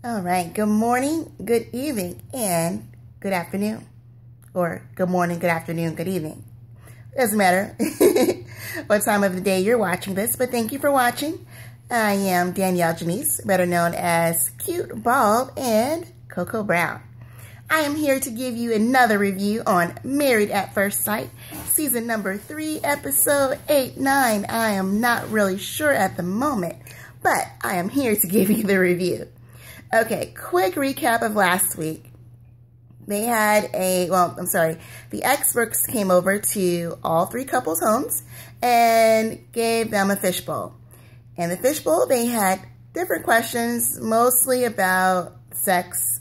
All right. Good morning, good evening, and good afternoon. Or good morning, good afternoon, good evening. Doesn't matter what time of the day you're watching this, but thank you for watching. I am Danielle Janice, better known as Cute, Bald, and Cocoa Brown. I am here to give you another review on Married at First Sight, season number 3, episode 8-9. I am not really sure at the moment, but I am here to give you the review. Okay, quick recap of last week. They had the experts came over to all 3 couples' homes and gave them a fishbowl. And the fishbowl, they had different questions, mostly about sex,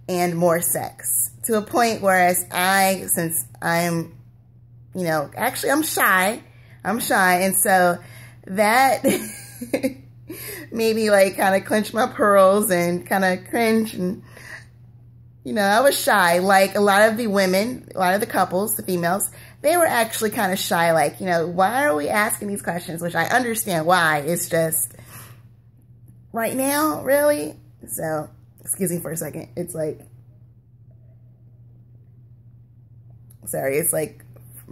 and more sex. To a point where since I'm, actually I'm shy, and so that maybe kind of clench my pearls and kind of cringe, and I was shy. Like a lot of the women, a lot of the couples, the females, they were actually kind of shy. Like, why are we asking these questions? Which I understand why. It's just right now, really. So, excuse me for a second. It's like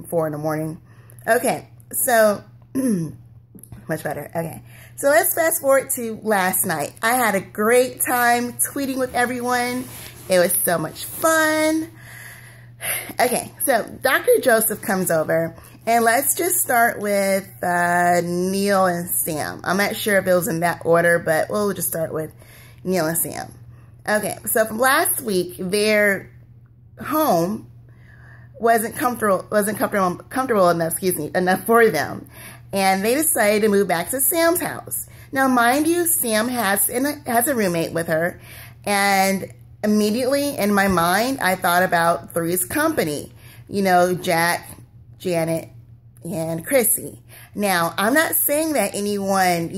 4 in the morning. Okay, so much better. Okay, so let's fast forward to last night. I had a great time tweeting with everyone. It was so much fun. Okay, so Dr. Joseph comes over, and let's just start with Neil and Sam. I'm not sure if it was in that order, but we'll just start with Neil and Sam. Okay, so from last week, their home wasn't comfortable enough for them, and they decided to move back to Sam's house. Now, mind you, Sam has a roommate with her, and immediately in my mind, I thought about Three's Company. Jack, Janet, and Chrissy. Now, I'm not saying that anyone,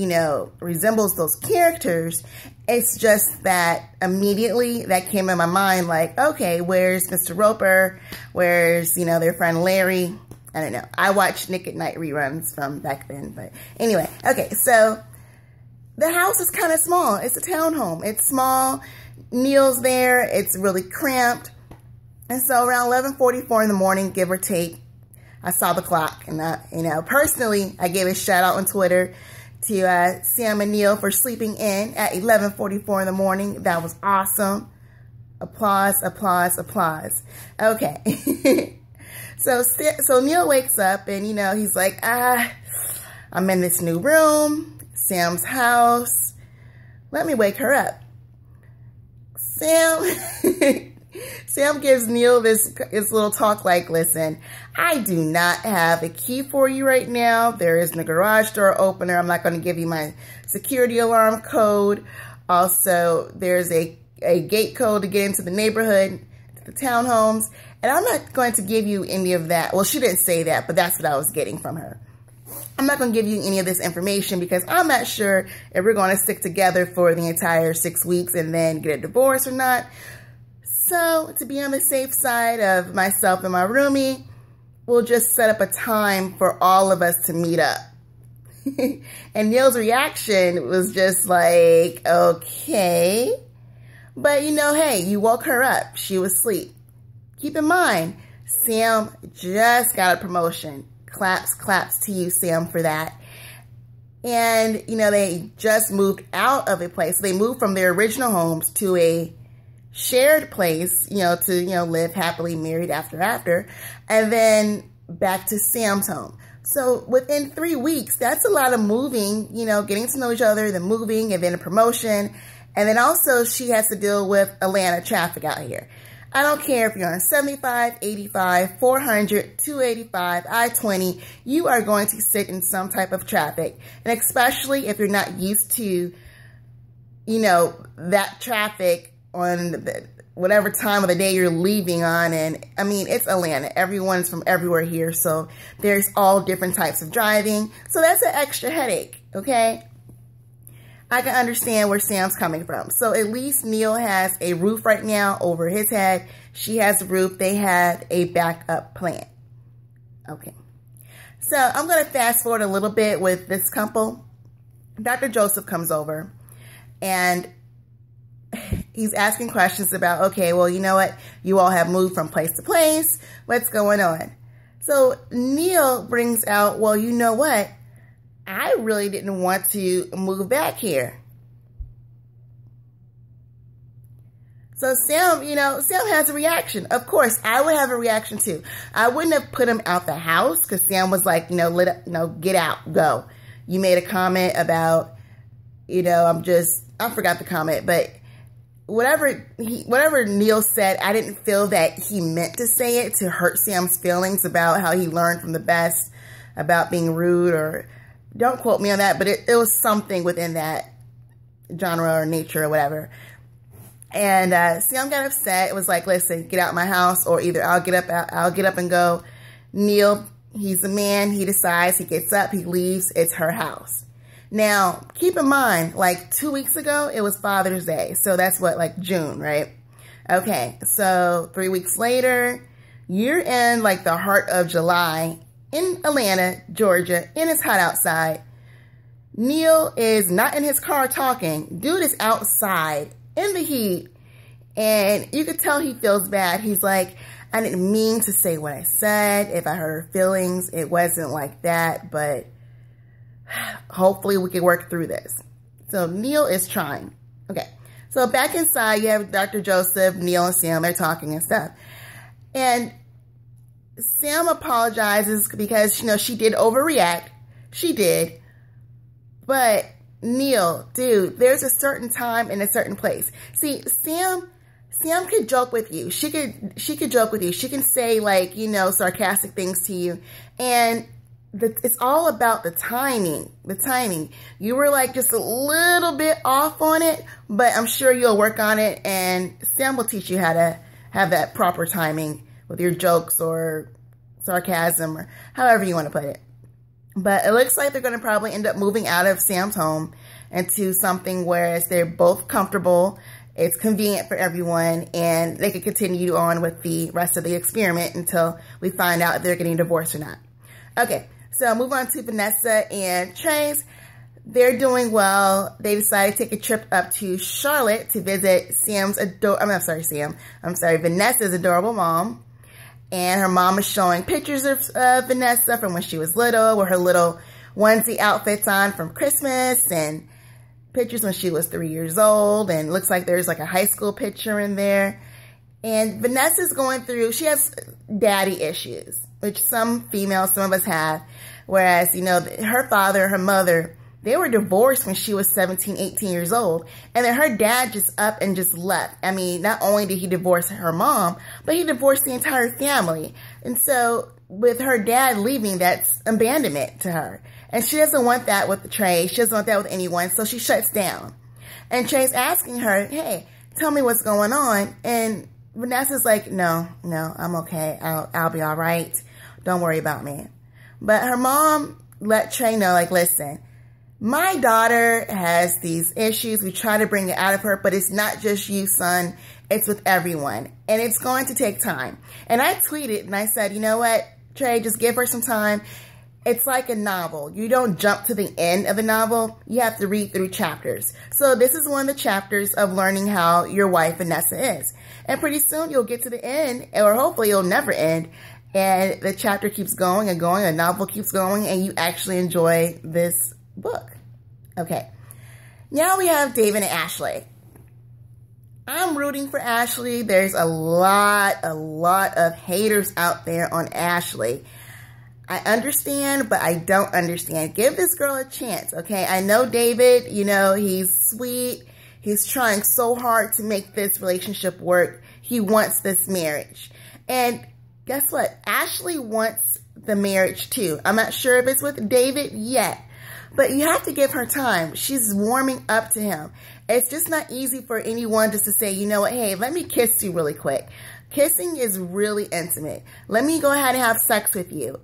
resembles those characters. It's just that immediately that came in my mind, like, okay, where's Mr. Roper? Where's, their friend Larry? I don't know. I watched Nick at Night reruns from back then. But anyway, okay, so the house is kind of small. It's a townhome. It's small. Neil's there. It's really cramped. And so around 11:44 in the morning, give or take, I saw the clock. And, personally, I gave a shout out on Twitter to Sam and Neil for sleeping in at 11:44 in the morning. That was awesome. Applause, applause, applause. Okay. So Neil wakes up and, he's like, I'm in this new room, Sam's house. Let me wake her up. Sam gives Neil this little talk like, listen, I do not have a key for you right now. There isn't a garage door opener. I'm not going to give you my security alarm code. Also, there's a gate code to get into the neighborhood, to the townhomes. And I'm not going to give you any of that. Well, she didn't say that, but that's what I was getting from her. I'm not going to give you any of this information because I'm not sure if we're going to stick together for the entire 6 weeks and then get a divorce or not. So to be on the safe side of myself and my roomie, we'll just set up a time for all of us to meet up. And Neil's reaction was just like, okay. But hey, you woke her up. She was asleep. Keep in mind, Sam just got a promotion. Claps to you, Sam, for that. And, they just moved out of a place. They moved from their original homes to a shared place, to, live happily married after. And then back to Sam's home. So within 3 weeks, that's a lot of moving, getting to know each other, then moving, and then a promotion. And then also she has to deal with Atlanta traffic out here. I don't care if you're on 75, 85, 400, 285, I-20, you are going to sit in some type of traffic. And especially if you're not used to, that traffic on whatever time of the day you're leaving on. And I mean, it's Atlanta. Everyone's from everywhere here. So there's all different types of driving. So that's an extra headache, okay? I can understand where Sam's coming from. So at least Neil has a roof right now over his head. She has a roof. They had a backup plan. Okay. So I'm going to fast forward a little bit with this couple. Dr. Joseph comes over, and he's asking questions about, okay, well, you know what? You all have moved from place to place. What's going on? So Neil brings out, well, you know what? I really didn't want to move back here. So Sam, Sam has a reaction. Of course, I would have a reaction too. I wouldn't have put him out the house because Sam was like, get out, go. You made a comment about, I forgot the comment, but whatever Neil said, I didn't feel that he meant to say it to hurt Sam's feelings about how he learned from the best, about being rude, or don't quote me on that, but it was something within that genre or nature or whatever. And Sam got upset. It was like, listen, get out of my house, or either I'll get up and go. Neil, he's a man. He decides. He gets up. He leaves. It's her house. Now, keep in mind, like 2 weeks ago, it was Father's Day. So that's what, like June, right? Okay. So 3 weeks later, you're in like the heart of July in Atlanta, Georgia, and it's hot outside. Neil is not in his car talking. Dude is outside in the heat, and you could tell he feels bad. He's like, I didn't mean to say what I said. If I hurt her feelings, it wasn't like that, but hopefully we can work through this. So Neil is trying. Okay, so back inside, you have Dr. Joseph, Neil, and Sam. They're talking and stuff. And Sam apologizes because, she did overreact. She did. But Neil, dude, there's a certain time and a certain place. See, Sam could joke with you. She could joke with you. She can say like, sarcastic things to you. And it's all about the timing. The timing. You were like just a little bit off on it, but I'm sure you'll work on it. And Sam will teach you how to have that proper timing with your jokes or sarcasm or however you want to put it. But it looks like they're going to probably end up moving out of Sam's home into something where they're both comfortable, it's convenient for everyone, and they can continue on with the rest of the experiment until we find out if they're getting divorced or not. Okay, so move on to Vanessa and Trace. They're doing well. They decided to take a trip up to Charlotte to visit Vanessa's adorable mom. And her mom is showing pictures of Vanessa from when she was little, with her little onesie outfits on from Christmas, and pictures when she was 3 years old. And looks like there's like a high school picture in there. And Vanessa's going through, she has daddy issues, which some females, some of us have. Whereas, her father, her mother, they were divorced when she was 17, 18 years old. And then her dad just up and just left. I mean, not only did he divorce her mom, but he divorced the entire family. And so with her dad leaving, that's abandonment to her. And she doesn't want that with Trey. She doesn't want that with anyone. So she shuts down. And Trey's asking her, hey, tell me what's going on. And Vanessa's like, no, I'm okay. I'll be all right. Don't worry about me. But her mom let Trey know, like, listen, my daughter has these issues. We try to bring it out of her, but it's not just you, son. It's with everyone. And it's going to take time. And I tweeted and I said, you know what, Trey, just give her some time. It's like a novel. You don't jump to the end of a novel. You have to read through chapters. So this is one of the chapters of learning how your wife, Vanessa, is. And pretty soon you'll get to the end, or hopefully it'll never end. And the chapter keeps going and going. The novel keeps going, and you actually enjoy this book. Okay. Now we have David and Ashley. I'm rooting for Ashley. There's a lot of haters out there on Ashley. I understand, but I don't understand. Give this girl a chance, okay? I know David, he's sweet. He's trying so hard to make this relationship work. He wants this marriage. And guess what? Ashley wants the marriage too. I'm not sure if it's with David yet, but you have to give her time. She's warming up to him. It's just not easy for anyone just to say, you know what, hey, let me kiss you really quick. Kissing is really intimate. Let me go ahead and have sex with you.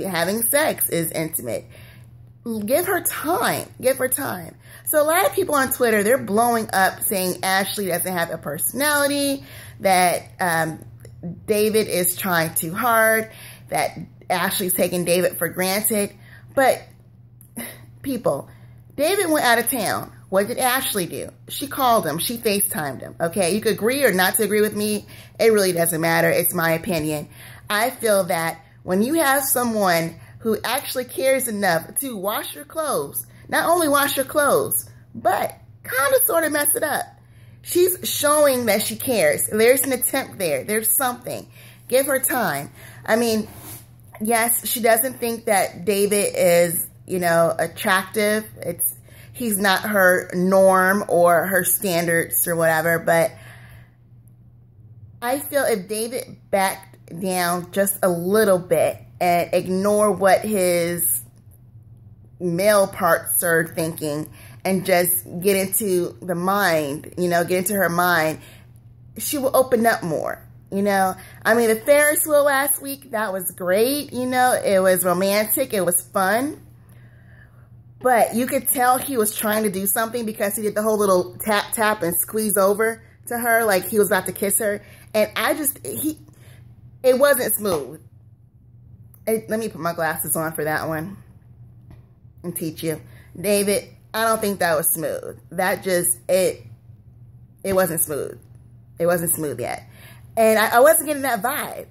Having sex is intimate. Give her time. Give her time. So a lot of people on Twitter, they're blowing up saying Ashley doesn't have a personality, that David is trying too hard, that Ashley's taking David for granted. But people, David went out of town. What did Ashley do? She called him. She FaceTimed him. Okay, you could agree or not to agree with me. It really doesn't matter. It's my opinion. I feel that when you have someone who actually cares enough to wash your clothes, not only wash your clothes, but kind of sort of mess it up. She's showing that she cares. There's an attempt there. There's something. Give her time. I mean, yes, she doesn't think that David is, you know, attractive. He's not her norm or her standards or whatever, but I feel if David backed down just a little bit and ignore what his male parts are thinking and just get into the mind, you know, get into her mind, she will open up more, you know. I mean, the Ferris wheel last week, that was great, you know. It was romantic. It was fun. But you could tell he was trying to do something because he did the whole little tap, tap and squeeze over to her like he was about to kiss her. And it wasn't smooth. Let me put my glasses on for that one and teach you. David, I don't think that was smooth. That just, it wasn't smooth. It wasn't smooth yet. And I wasn't getting that vibe.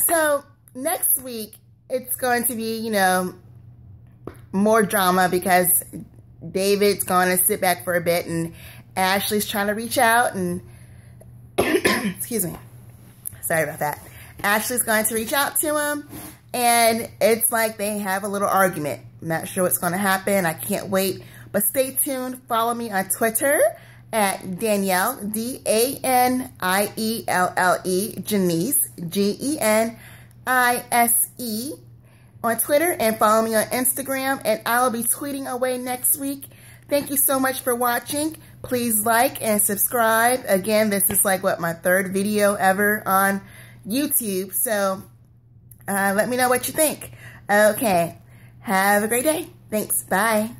So next week, it's going to be, you know, more drama because David's going to sit back for a bit and Ashley's trying to reach out and, excuse me, sorry about that. Ashley's going to reach out to him and it's like they have a little argument. I'm not sure what's going to happen. I can't wait, but stay tuned. Follow me on Twitter at Danielle, Danielle, Janice, Genise, on Twitter, and follow me on Instagram, and I'll be tweeting away next week. Thank you so much for watching. Please like and subscribe. Again, this is like, what, my third video ever on YouTube, so let me know what you think. Okay, have a great day. Thanks. Bye.